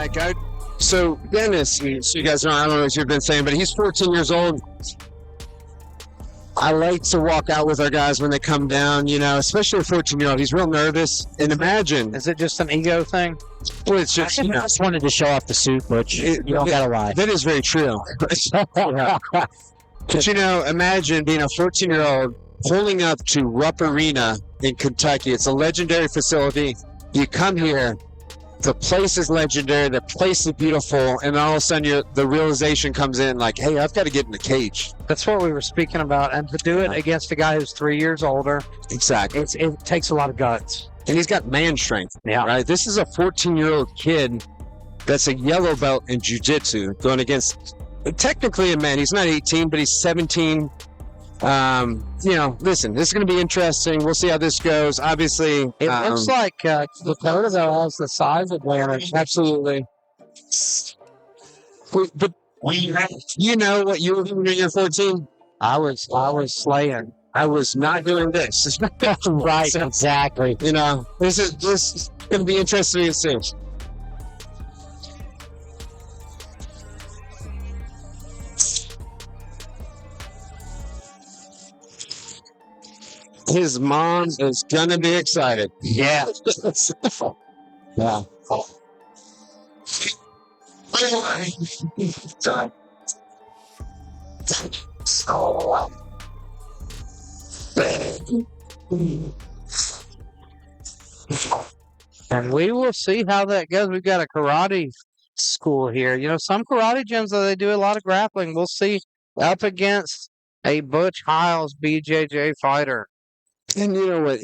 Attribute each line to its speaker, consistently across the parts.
Speaker 1: back. So Dennis, so you guys know, I don't know what you've been saying, but he's 14 years old. I like to walk out with our guys when they come down, especially a 14-year-old. He's real nervous. And imagine.
Speaker 2: Is it just an ego thing?
Speaker 1: Well, it's just,
Speaker 3: I just wanted to show off the suit, but you don't got to lie.
Speaker 1: That is very true. But, imagine being a 14-year-old pulling up to Rupp Arena in Kentucky. It's a legendary facility. You come here. The place is legendary. The place is beautiful. And all of a sudden, the realization comes in like, hey, I've got to get in the cage.
Speaker 2: That's what we were speaking about. And to do it against a guy who's 3 years older.
Speaker 1: Exactly.
Speaker 2: It takes a lot of guts.
Speaker 1: And he's got man strength.
Speaker 2: Yeah.
Speaker 1: Right? This is a 14-year-old kid that's a yellow belt in jiu-jitsu going against, technically a man. He's not 18, but he's 17. Listen, this is going to be interesting. We'll see how this goes. Obviously,
Speaker 2: it looks like Dakota, though, has the size advantage.
Speaker 1: Absolutely. But you know what you were doing when you're 14?
Speaker 2: I was slaying.
Speaker 1: I was not doing this.
Speaker 3: Right, exactly.
Speaker 1: This is going to be interesting to see. His mom is gonna be excited.
Speaker 2: Yeah.
Speaker 1: Yeah.
Speaker 2: And we will see how that goes. We've got a karate school here. Some karate gyms, though, they do a lot of grappling. We'll see up against a Butch Hiles BJJ fighter.
Speaker 1: And you know what?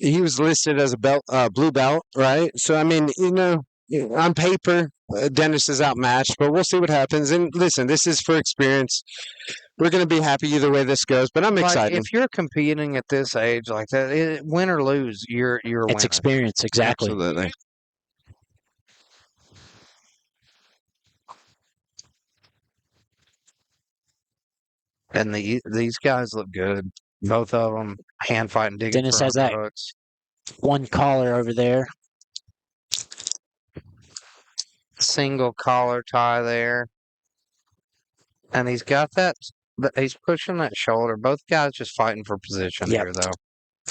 Speaker 1: He was listed as a blue belt, right? So I mean, on paper, Dennis is outmatched, but we'll see what happens. And listen, this is for experience. We're going to be happy either way this goes, but I'm excited.
Speaker 2: If you're competing at this age like that, win or lose, you're a winner.
Speaker 3: It's experience, exactly.
Speaker 1: Absolutely.
Speaker 2: And these guys look good. Both of them hand fighting, digging.
Speaker 3: Dennis has that
Speaker 2: hooks.
Speaker 3: one collar over there.
Speaker 2: Single collar tie there. And he's got that. He's pushing that shoulder. Both guys just fighting for position here, though.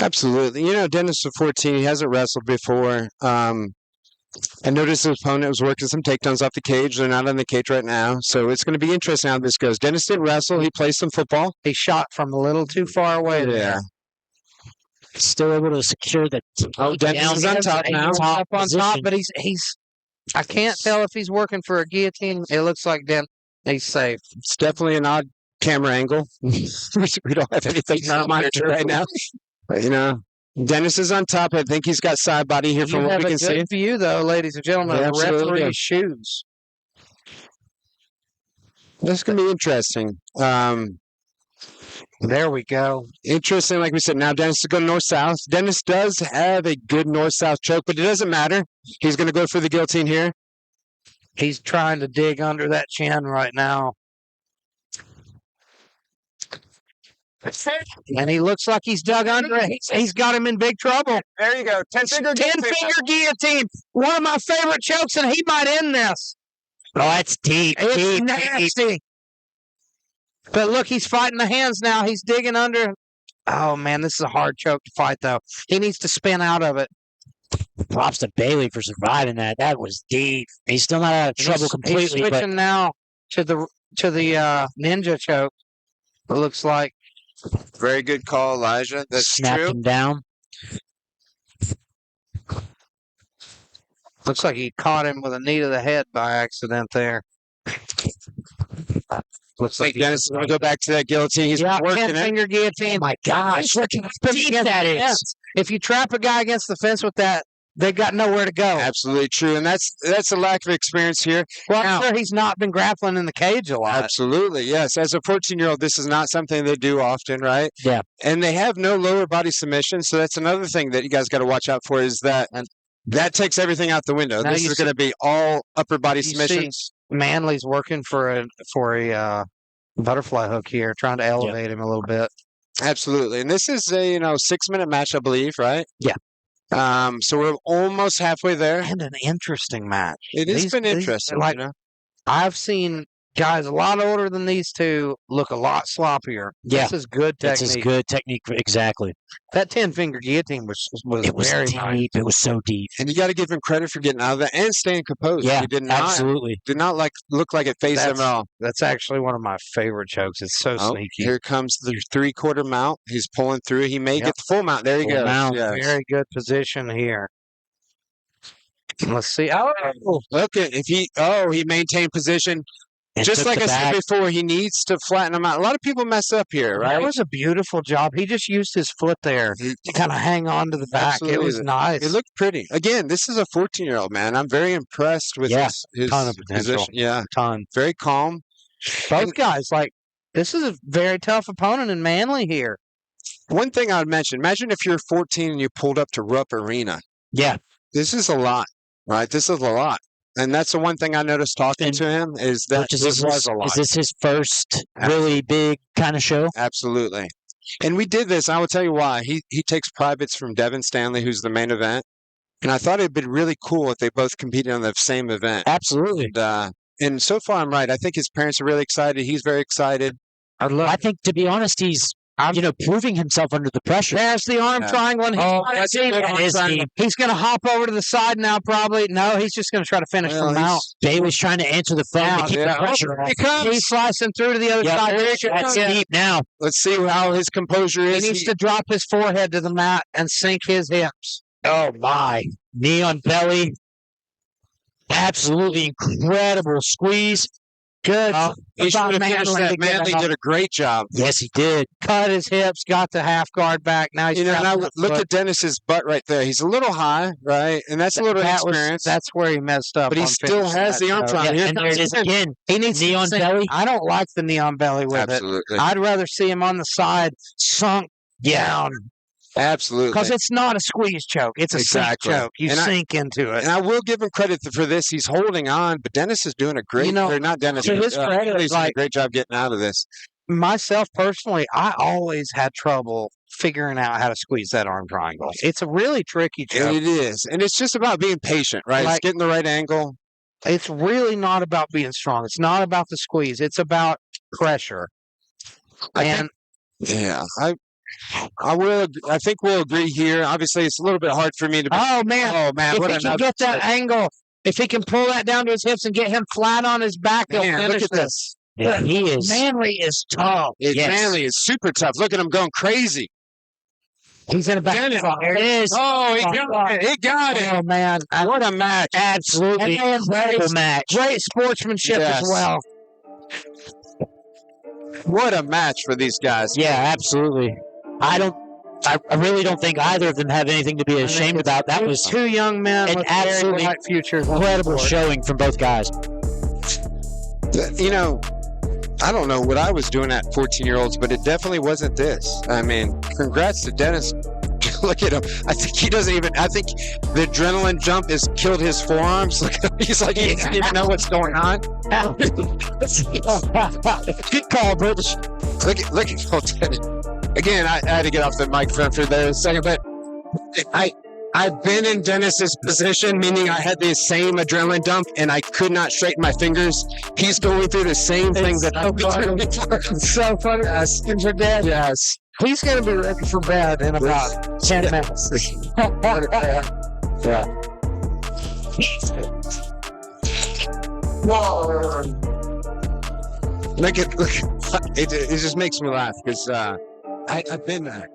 Speaker 1: Absolutely. Dennis is 14. He hasn't wrestled before. I noticed his opponent was working some takedowns off the cage. They're not on the cage right now. So it's going to be interesting how this goes. Dennis didn't wrestle. He played some football.
Speaker 2: He shot from a little too far away there.
Speaker 3: Still able to secure the
Speaker 1: Dennis is on top now.
Speaker 2: Up on top, but he's I can't tell if he's working for a guillotine. It looks like he's safe.
Speaker 1: It's definitely an odd camera angle. We don't have anything to monitor right now. But, Dennis is on top. I think he's got side body here from what we can see.
Speaker 2: You have a good view, though, ladies and gentlemen, of the referee's shoes.
Speaker 1: This is going to be interesting.
Speaker 2: There we go.
Speaker 1: Interesting, like we said. Now Dennis is going north-south. Dennis does have a good north-south choke, but it doesn't matter. He's going to go for the guillotine here.
Speaker 2: He's trying to dig under that chin right now. And he looks like he's dug under it. He's got him in big trouble.
Speaker 1: There you go. 10-finger
Speaker 2: guillotine. One of my favorite chokes, and he might end this.
Speaker 3: Oh, that's deep.
Speaker 2: It's nasty. But look, he's fighting the hands now. He's digging under. Oh, man, this is a hard choke to fight, though. He needs to spin out of it.
Speaker 3: Props to Bailey for surviving that. That was deep. He's still not out of trouble completely.
Speaker 2: He's switching now to the ninja choke. It looks like.
Speaker 1: Very good call, Elijah. That's
Speaker 3: Snapped
Speaker 1: true.
Speaker 3: him down.
Speaker 2: Looks like he caught him with a knee to the head by accident there. Looks like
Speaker 1: Dennis is going to go back to that guillotine. He's working
Speaker 2: 10-finger guillotine.
Speaker 3: Oh, my gosh. Look how deep that is.
Speaker 2: If you trap a guy against the fence with that, they got nowhere to go.
Speaker 1: Absolutely true. And that's a lack of experience here.
Speaker 2: Well, I'm sure he's not been grappling in the cage a lot.
Speaker 1: Absolutely, yes. As a 14-year-old, this is not something they do often, right?
Speaker 3: Yeah.
Speaker 1: And they have no lower body submission, so that's another thing that you guys got to watch out for is that that takes everything out the window. This is going to be all upper body submissions.
Speaker 2: Manley's working for a butterfly hook here, trying to elevate him a little bit.
Speaker 1: Absolutely. And this is a 6-minute match, I believe, right?
Speaker 3: Yeah.
Speaker 1: So we're almost halfway there.
Speaker 2: And an interesting match.
Speaker 1: It has been interesting.
Speaker 2: Like,
Speaker 1: you know?
Speaker 2: I've seen guys a lot older than these two look a lot sloppier.
Speaker 3: Yeah.
Speaker 2: This is good
Speaker 3: This
Speaker 2: technique.
Speaker 3: is good technique. Exactly.
Speaker 2: That 10-finger guillotine was
Speaker 3: It was
Speaker 2: very
Speaker 3: deep.
Speaker 2: nice.
Speaker 3: It was so deep.
Speaker 1: And you got to give him credit for getting out of that and staying composed.
Speaker 3: Yeah,
Speaker 1: He did not
Speaker 3: absolutely.
Speaker 1: look like it phased him at all.
Speaker 2: That's actually one of my favorite chokes. It's so
Speaker 1: Oh,
Speaker 2: sneaky.
Speaker 1: here comes the 3/4 mount. He's pulling through. He may
Speaker 2: Yep.
Speaker 1: get the full mount. There he
Speaker 3: Full
Speaker 1: goes.
Speaker 3: mount.
Speaker 1: Yes.
Speaker 2: Very good position here. Let's see. Oh,
Speaker 1: Look at he maintained position.
Speaker 3: And
Speaker 1: Just
Speaker 3: took
Speaker 1: like
Speaker 3: the
Speaker 1: I said
Speaker 3: back.
Speaker 1: before, he needs to flatten him out. A lot of people mess up here,
Speaker 2: that
Speaker 1: right?
Speaker 2: was a beautiful job. He just used his foot there to kind of hang on to the back.
Speaker 1: Absolutely.
Speaker 2: It was nice.
Speaker 1: It looked pretty. Again, this is a 14-year-old man. I'm very impressed with
Speaker 3: Yeah,
Speaker 1: his
Speaker 2: ton of potential.
Speaker 1: position. Yeah,
Speaker 2: ton.
Speaker 1: very calm.
Speaker 2: Both guys, like, this is a very tough opponent in Manley here.
Speaker 1: One thing I would mention, imagine if you're 14 and you pulled up to Rupp Arena.
Speaker 3: Yeah.
Speaker 1: This is a lot, right? This is a lot. And that's the one thing I noticed talking to him is that
Speaker 3: Which
Speaker 1: this was a lot.
Speaker 3: Is this his first really big kind of show?
Speaker 1: Absolutely. And we did this. I will tell you why. He takes privates from Devin Stanley, who's the main event. And I thought it'd been really cool if they both competed on the same event.
Speaker 3: Absolutely.
Speaker 1: And so far, I'm right. I think his parents are really excited. He's very excited.
Speaker 3: I think, to be honest, he's proving himself under the pressure.
Speaker 2: There's the arm triangle. And
Speaker 1: That's a good arm triangle.
Speaker 2: he's going to hop over to the side now, probably. No, he's just going to try to finish from out.
Speaker 3: Bailey's trying to answer the phone to keep the pressure off.
Speaker 2: He comes. He's slicing through to the other side.
Speaker 3: That's deep now.
Speaker 1: Let's see how his composure
Speaker 2: He
Speaker 1: is.
Speaker 2: needs to drop his forehead to the mat and sink his hips.
Speaker 3: Oh, my. Knee on belly. Absolutely incredible squeeze.
Speaker 2: Good.
Speaker 1: He should have finished that. Manley did a great job.
Speaker 3: Yes, he did.
Speaker 2: Cut his hips, got the half guard back. Now he's
Speaker 1: Now look at Dennis's butt right there. He's a little high, right? And that's a little experience.
Speaker 2: That's where he messed up.
Speaker 1: But he still has the arm triangle.
Speaker 3: Yeah, and there it is again.
Speaker 2: He needs
Speaker 3: knee on belly.
Speaker 2: I don't like the knee on belly with
Speaker 1: Absolutely.
Speaker 2: it. I'd rather see him on the side, sunk down.
Speaker 1: Absolutely.
Speaker 2: Because it's not a squeeze choke. It's a sink choke. You sink into it.
Speaker 1: And I will give him credit for this. He's holding on, but Dennis is doing a great or not Dennis.
Speaker 2: To his credit,
Speaker 1: he's doing a great job getting out of this.
Speaker 2: Myself personally, I always had trouble figuring out how to squeeze that arm triangle. It's a really tricky choke.
Speaker 1: It is. And it's just about being patient, right? It's getting the right angle.
Speaker 2: It's really not about being strong. It's not about the squeeze. It's about pressure. I
Speaker 1: think we'll agree here. Obviously, it's a little bit hard for me to.
Speaker 2: Oh man!
Speaker 1: If
Speaker 2: he can get that angle, if he can pull that down to his hips and get him flat on his back, he'll finish this.
Speaker 3: Yeah, he is.
Speaker 2: Manley is tough.
Speaker 1: Manley is super tough. Look at him going crazy.
Speaker 2: He's in a back.
Speaker 1: There it is. Oh, he got it.
Speaker 2: Oh man!
Speaker 1: What a match!
Speaker 3: Absolutely incredible match.
Speaker 2: Great sportsmanship as well.
Speaker 1: What a match for these guys.
Speaker 3: Yeah, absolutely. I really don't think either of them have anything to be ashamed about. That was
Speaker 2: two young men
Speaker 3: an
Speaker 2: with
Speaker 3: absolutely
Speaker 2: very bright futures.
Speaker 3: Incredible showing from both guys.
Speaker 1: You know, I don't know what I was doing at 14-year-olds, but it definitely wasn't this. I mean, congrats to Dennis. Look at him. I think he doesn't even. I think the adrenaline jump has killed his forearms. Look at him. He's like he doesn't even know what's going on.
Speaker 3: Good call, British.
Speaker 1: Look at again. I had to get off the microphone for there a second, but I've been in Dennis's position, meaning I had the same adrenaline dump and I could not straighten my fingers. He's going through the same thing that I've been through before.
Speaker 2: It's so funny. Asking for bed.
Speaker 1: Yes.
Speaker 2: He's going to be ready for bed in about 10 minutes.
Speaker 1: Yeah. Look, it just makes me laugh because I've been there.